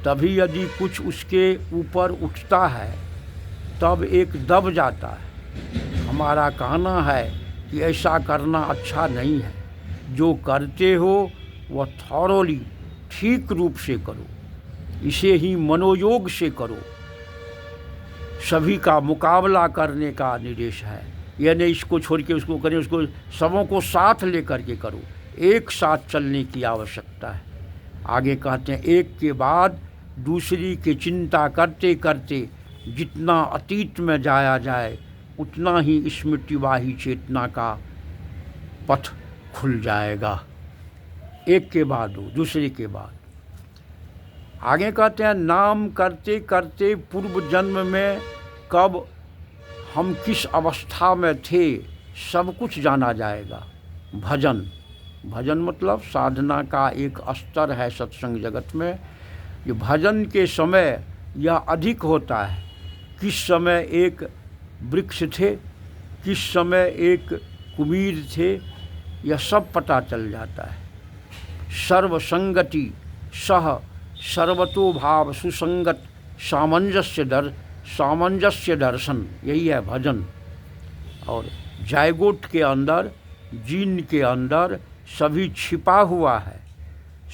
तभी यदि कुछ उसके ऊपर उठता है तब एक दब जाता है। हमारा कहना है कि ऐसा करना अच्छा नहीं है। जो करते हो वह थॉरोली ठीक रूप से करो, इसे ही मनोयोग से करो। सभी का मुकाबला करने का निर्देश है। यह नहीं इसको छोड़ के उसको करें, उसको सबों को साथ लेकर के करो। एक साथ चलने की आवश्यकता है। आगे कहते हैं, एक के बाद दूसरी की चिंता करते करते जितना अतीत में जाया जाए उतना ही स्मृतिवाही चेतना का पथ खुल जाएगा। एक के बाद दो, दूसरे के बाद। आगे कहते हैं, नाम करते करते पूर्व जन्म में कब हम किस अवस्था में थे सब कुछ जाना जाएगा। भजन, भजन मतलब साधना का एक स्तर है सत्संग जगत में। ये भजन के समय यह अधिक होता है। किस समय एक वृक्ष थे, किस समय एक कुबीर थे, यह सब पता चल जाता है। सर्वसंगति सह सर्वतो भाव सुसंगत सामंजस्य दर्शन, यही है भजन। और जायगोट के अंदर, जीन के अंदर सभी छिपा हुआ है।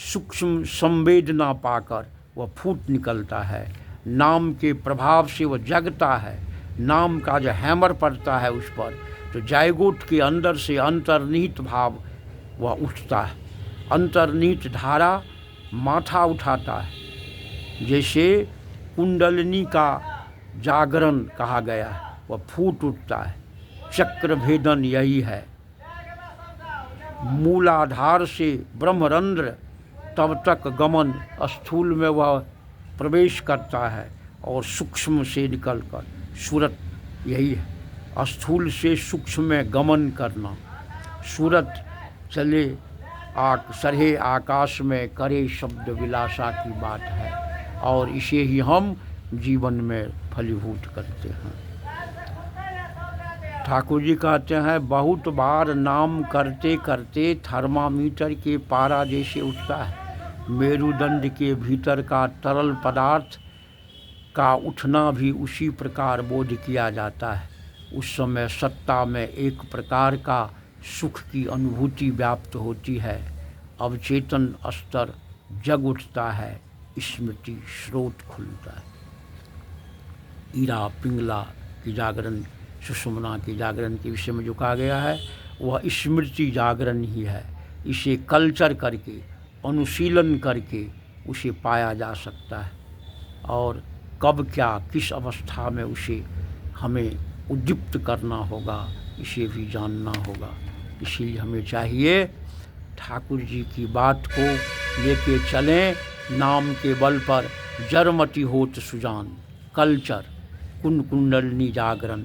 सूक्ष्म संवेदना पाकर वह फूट निकलता है। नाम के प्रभाव से वह जगता है। नाम का जो हैमर पड़ता है उस पर, तो जायगोट के अंदर से अंतर्निहित भाव वह उठता है। अंतर्निहित धारा माथा उठाता है। जैसे कुंडलिनी का जागरण कहा गया है, वह फूट उठता है। चक्र भेदन यही है। मूलाधार से ब्रह्मरंध्र तब तक गमन, स्थूल में वह प्रवेश करता है और सूक्ष्म से निकलकर सूरत, यही है। स्थूल से सूक्ष्म में गमन करना। सूरत चले सरहे आकाश में करे शब्द विलासा की बात है, और इसे ही हम जीवन में फलीभूत करते हैं। ठाकुर जी कहते हैं, बहुत बार नाम करते करते थर्मामीटर के पारा जैसे उठता है। मेरुदंड के भीतर का तरल पदार्थ का उठना भी उसी प्रकार बोध किया जाता है। उस समय सत्ता में एक प्रकार का सुख की अनुभूति व्याप्त होती है। अवचेतन स्तर जग उठता है, स्मृति स्रोत खुलता है। ईरा पिंगला की जागरण, सुषुम्ना की जागरण के विषय में जो कहा गया है वह स्मृति जागरण ही है। इसे कल्चर करके, अनुशीलन करके उसे पाया जा सकता है, और कब क्या किस अवस्था में उसे हमें उद्दीप्त करना होगा इसे भी जानना होगा। इसलिए हमें चाहिए ठाकुर जी की बात को लेके चलें। नाम के बल पर जरमति होत सुजान। कल्चर, कुंडलिनी जागरण।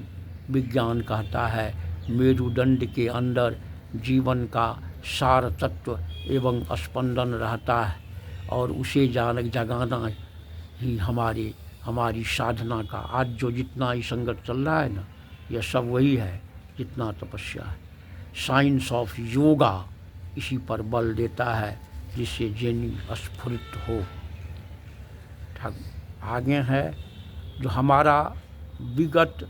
विज्ञान कहता है मेरुदंड के अंदर जीवन का सार तत्व एवं स्पंदन रहता है, और उसे जगाना ही हमारी साधना का आज जो जितना ही संगत चल रहा है ना, यह सब वही है जितना तपस्या है। साइंस ऑफ योगा इसी पर बल देता है, जिससे जेनी स्फुरित हो। आगे है जो हमारा विगत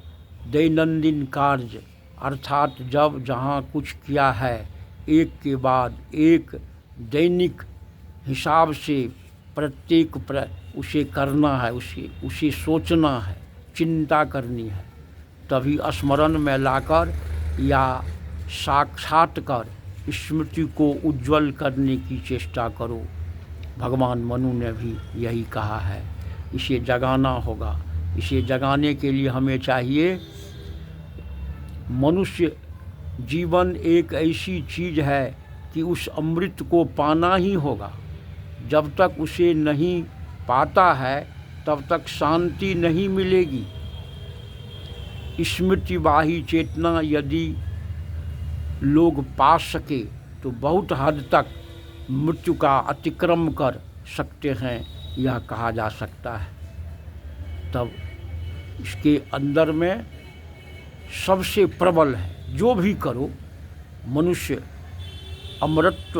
दैनंदिन कार्य, अर्थात जब जहाँ कुछ किया है एक के बाद एक दैनिक हिसाब से प्रत्येक उसे करना है, उसे सोचना है, चिंता करनी है। तभी स्मरण में लाकर या साक्षात कर स्मृति को उज्जवल करने की चेष्टा करो। भगवान मनु ने भी यही कहा है। इसे जगाना होगा। इसे जगाने के लिए हमें चाहिए, मनुष्य जीवन एक ऐसी चीज़ है कि उस अमृत को पाना ही होगा। जब तक उसे नहीं पाता है तब तक शांति नहीं मिलेगी। स्मृतिवाही चेतना यदि लोग पा सके तो बहुत हद तक मृत्यु का अतिक्रम कर सकते हैं, यह कहा जा सकता है। तब इसके अंदर में सबसे प्रबल है। जो भी करो, मनुष्य अमरत्व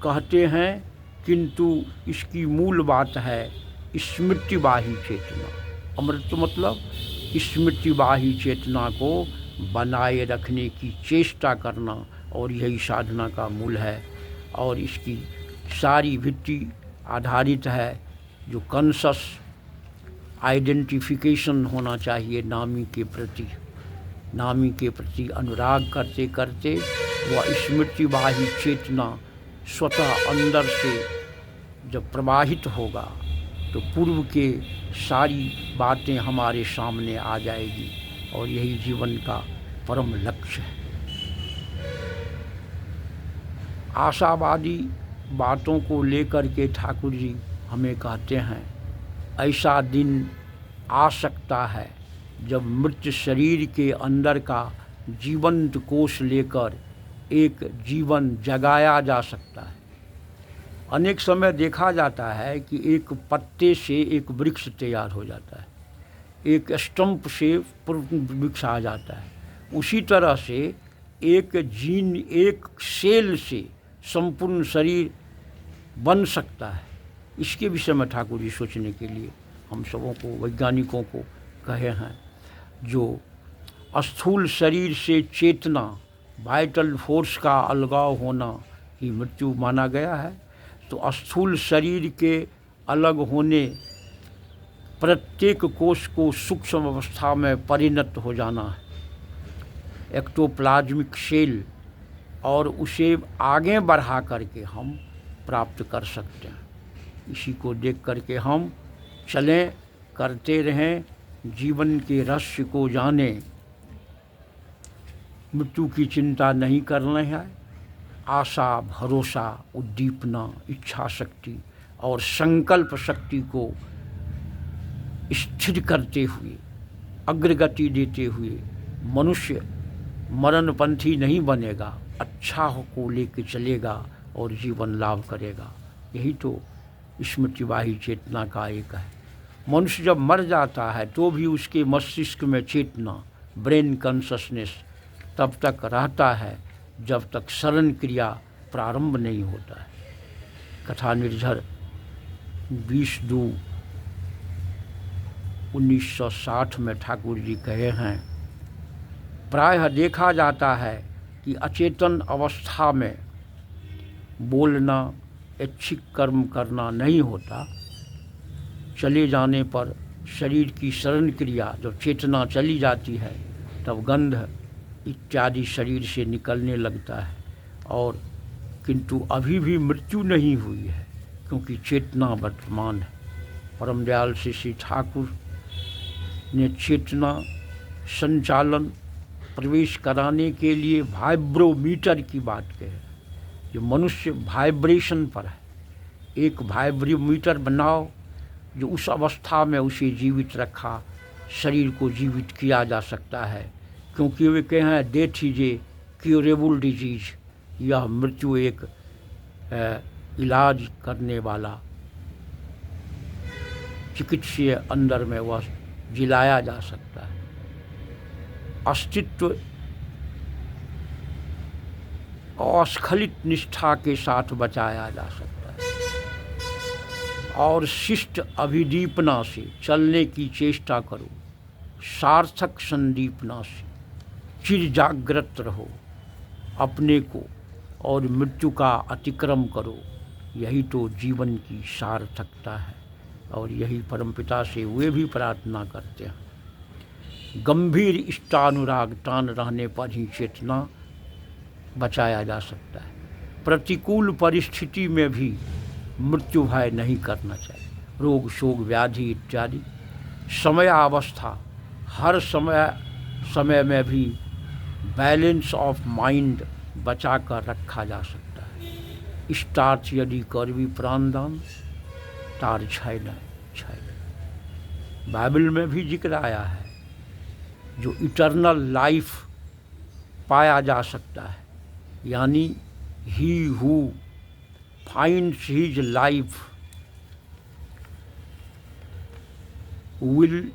कहते हैं, किंतु इसकी मूल बात है स्मृतिवाही चेतना। अमृत मतलब स्मृतिवाही चेतना को बनाए रखने की चेष्टा करना, और यही साधना का मूल है। और इसकी सारी भित्ति आधारित है जो कॉन्शस आइडेंटिफिकेशन होना चाहिए नामी के प्रति अनुराग करते करते वह स्मृतिवाही चेतना स्वतः अंदर से जब प्रवाहित होगा तो पूर्व के सारी बातें हमारे सामने आ जाएगी, और यही जीवन का परम लक्ष्य है। आशावादी बातों को लेकर के ठाकुर जी हमें कहते हैं, ऐसा दिन आ सकता है जब मृत शरीर के अंदर का जीवंत कोष लेकर एक जीवन जगाया जा सकता है। अनेक समय देखा जाता है कि एक पत्ते से एक वृक्ष तैयार हो जाता है, एक स्टंप से वृक्ष आ जाता है। उसी तरह से एक जीन, एक सेल से संपूर्ण शरीर बन सकता है। इसके विषय में ठाकुर जी सोचने के लिए हम सबों को, वैज्ञानिकों को कहे हैं। जो स्थूल शरीर से चेतना, वाइटल फोर्स का अलगाव होना ही मृत्यु माना गया है, तो स्थूल शरीर के अलग होने, प्रत्येक कोष को सूक्ष्म अवस्था में परिणत हो जाना है, एक्टोप्लाज्मिक सेल, और उसे आगे बढ़ा करके हम प्राप्त कर सकते हैं। इसी को देख करके हम चलें, करते रहें, जीवन के रहस्य को जानें। मृत्यु की चिंता नहीं करना है। आशा, भरोसा, उद्दीपना, इच्छा शक्ति और संकल्प शक्ति को स्थिर करते हुए, अग्रगति देते हुए मनुष्य मरणपंथी नहीं बनेगा, अच्छा को लेके चलेगा और जीवन लाभ करेगा। यही तो स्मृतिवाही चेतना का एक है। मनुष्य जब मर जाता है तो भी उसके मस्तिष्क में चेतना, ब्रेन कॉन्शसनेस तब तक रहता है जब तक शरण क्रिया प्रारंभ नहीं होता है। कथा निर्झर 20/2/1960 में ठाकुर जी कहे हैं, प्रायः देखा जाता है कि अचेतन अवस्था में बोलना, ऐच्छिक कर्म करना नहीं होता। चले जाने पर शरीर की शरण क्रिया, जब चेतना चली जाती है तब गंध इत्यादि शरीर से निकलने लगता है, और किंतु अभी भी मृत्यु नहीं हुई है क्योंकि चेतना वर्तमान है। परम दयाल श्री ठाकुर ने चेतना संचालन प्रवेश कराने के लिए वाइब्रोमीटर की बात कही। जो मनुष्य वाइब्रेशन पर है, एक वाइब्रोमीटर बनाओ जो उस अवस्था में उसे जीवित रखा, शरीर को जीवित किया जा सकता है। क्योंकि वे कहे हैं death is a curable disease, यह मृत्यु एक इलाज करने वाला चिकित्सीय अंदर में वह जिलाया जा सकता है। अस्तित्व अस्खलित निष्ठा के साथ बचाया जा सकता है, और शिष्ट अभिदीपना से चलने की चेष्टा करो, सार्थक संदीपना से चिर जागृत रहो, अपने को और मृत्यु का अतिक्रम करो। यही तो जीवन की सार्थकता है, और यही परमपिता से वे भी प्रार्थना करते हैं। गंभीर इष्टानुराग तान रहने पर ही चेतना बचाया जा सकता है। प्रतिकूल परिस्थिति में भी मृत्यु भय नहीं करना चाहिए। रोग, शोक, व्याधि इत्यादि समयावस्था, हर समय में भी बैलेंस ऑफ माइंड बचा कर रखा जा सकता है। इष्टार्थ यदि करवी प्राणदान तार छय न। बाइबल में भी जिक्र आया है, जो इटर्नल लाइफ पाया जा सकता है, यानी he who finds his life will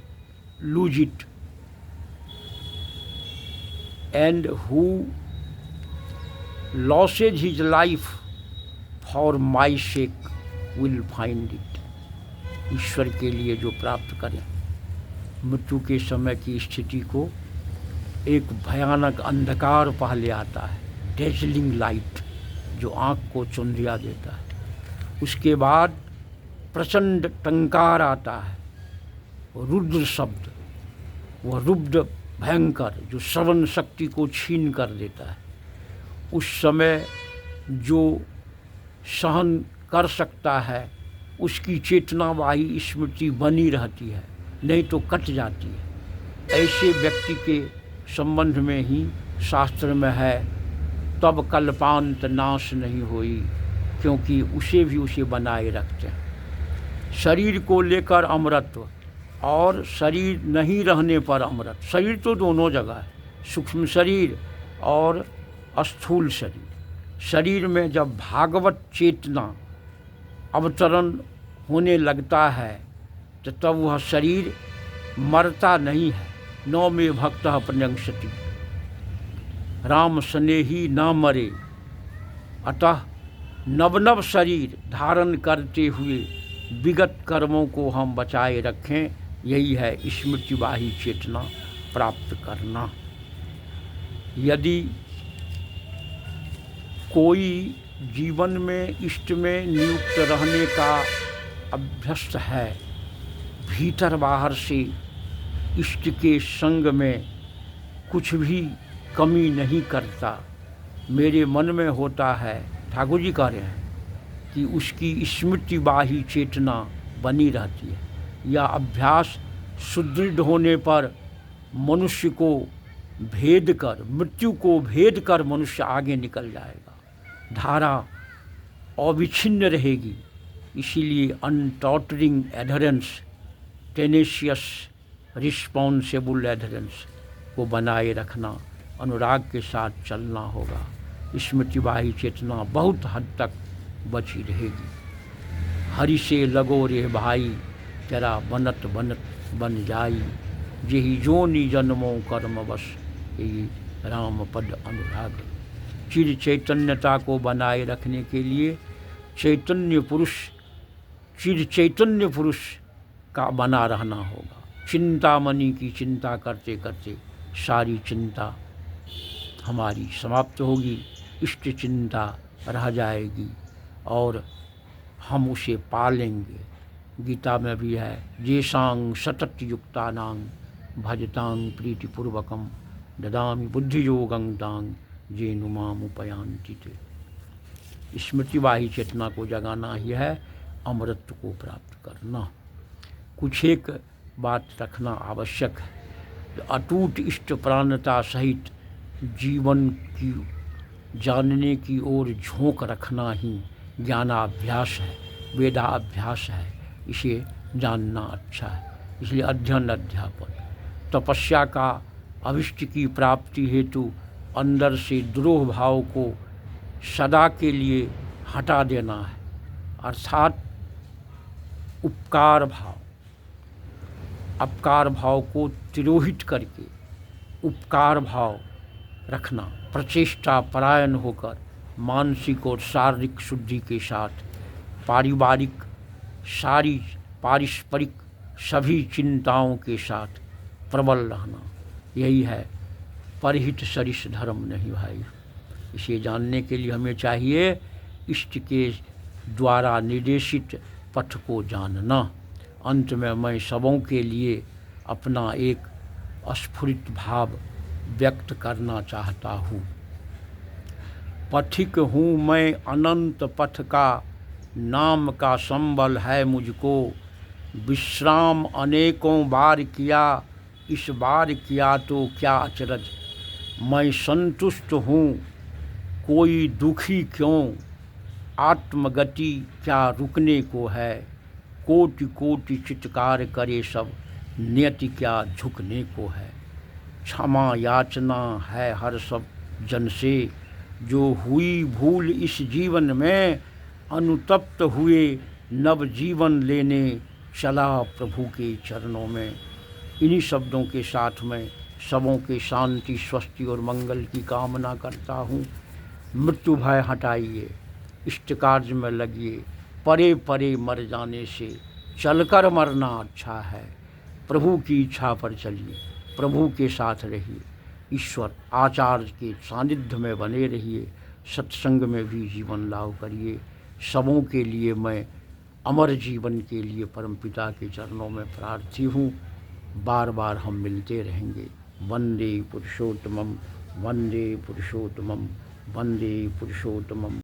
lose it, and who loses his life for my sake will find it। ईश्वर के लिए जो प्राप्त करें, मृत्यु के समय की स्थिति को एक भयानक अंधकार पहले आता है, डेजलिंग लाइट, जो आँख को चुंधिया देता है। उसके बाद प्रचंड टंकार आता है, रुद्र शब्द, वह रुद्र भयंकर जो श्रवण शक्ति को छीन कर देता है। उस समय जो सहन कर सकता है उसकी चेतनावाही स्मृति बनी रहती है, नहीं तो कट जाती है। ऐसे व्यक्ति के संबंध में ही शास्त्र में है, तब कल्पांत नाश नहीं होई, क्योंकि उसे भी उसे बनाए रखते हैं। शरीर को लेकर अमरत्व और शरीर नहीं रहने पर अमृत। शरीर तो दोनों जगह है, सूक्ष्म शरीर और स्थूल शरीर। शरीर में जब भागवत चेतना अवतरण होने लगता है तो तब वह शरीर मरता नहीं है। नौ में भक्त प्रणंगसति, राम स्नेही ना मरे। अतः नव नव शरीर धारण करते हुए विगत कर्मों को हम बचाए रखें, यही है स्मृतिवाही चेतना प्राप्त करना। यदि कोई जीवन में इष्ट में नियुक्त रहने का अभ्यस्त है, भीतर बाहर से इष्ट के संग में कुछ भी कमी नहीं करता, मेरे मन में होता है, ठाकुर जी कह रहे हैं कि उसकी स्मृतिवाही चेतना बनी रहती है। यह अभ्यास सुदृढ़ होने पर मनुष्य को भेद कर, मृत्यु को भेद कर मनुष्य आगे निकल जाएगा। धारा अविच्छिन्न रहेगी। इसीलिए अनटॉटरिंग एडहेरेंस, टेनेशियस रिस्पॉन्सिबल एडहेरेंस को बनाए रखना, अनुराग के साथ चलना होगा। स्मृतिवाही चेतना बहुत हद तक बची रहेगी। हरि से लगो रे भाई, तेरा बनत बनत बन जाई, जेहि जोनि जन्मों कर्म वश, यही राम पद अनुराग। चिर चैतन्यता को बनाए रखने के लिए चैतन्य पुरुष, चिर चैतन्य पुरुष का बना रहना होगा। चिंतामणि की चिंता करते करते सारी चिंता हमारी समाप्त होगी, इष्ट चिंता रह जाएगी और हम उसे पालेंगे। गीता में भी है, जेसांग सतत युक्तानांग भजतांग प्रीतिपूर्वकम ददामि बुद्धियोगं तांग जे नुमामुपयांति ते। स्मृतिवाही चेतना को जगाना ही है अमृत को प्राप्त करना। कुछ एक बात रखना आवश्यक है। अटूट इष्ट प्राणता सहित जीवन की जानने की ओर झोंक रखना ही ज्ञानाभ्यास है, वेदाभ्यास है। इसे जानना अच्छा है। इसलिए अध्ययन अध्यापन, तपस्या का अभिष्ट की प्राप्ति हेतु अंदर से द्रोह भाव को सदा के लिए हटा देना है, अर्थात उपकार भाव, अपकार भाव को तिरोहित करके उपकार भाव रखना, प्रचेष्टा परायण होकर मानसिक और शारीरिक शुद्धि के साथ पारिवारिक पारस्परिक सभी चिंताओं के साथ प्रबल रहना, यही है परहित सरिस धर्म नहीं भाई। इसे जानने के लिए हमें चाहिए इष्ट के द्वारा निर्देशित पथ को जानना। अंत में मैं सबों के लिए अपना एक स्फुरित भाव व्यक्त करना चाहता हूँ। पथिक हूँ मैं अनंत पथ का, नाम का संबल है मुझको। विश्राम अनेकों बार किया, इस बार किया तो क्या अचरज। मैं संतुष्ट हूँ, कोई दुखी क्यों। आत्मगति क्या रुकने को है। कोटि कोटि चित्कार करे सब, नियति क्या झुकने को है। क्षमा याचना है हर सब जन से, जो हुई भूल इस जीवन में। अनुतप्त हुए नव जीवन लेने, चला प्रभु के चरणों में। इन्हीं शब्दों के साथ में सबों के शांति, स्वस्ति और मंगल की कामना करता हूँ। मृत्यु भय हटाइए, इष्ट कार्य में लगिए। परे परे मर जाने से चलकर मरना अच्छा है। प्रभु की इच्छा पर चलिए, प्रभु के साथ रहिए, ईश्वर आचार्य के सानिध्य में बने रहिए, सत्संग में भी जीवन लाभ करिए। सबों के लिए मैं अमर जीवन के लिए परमपिता के चरणों में प्रार्थी हूँ। बार बार हम मिलते रहेंगे। वंदे पुरुषोत्तमम, वंदे पुरुषोत्तमम, वंदे पुरुषोत्तमम।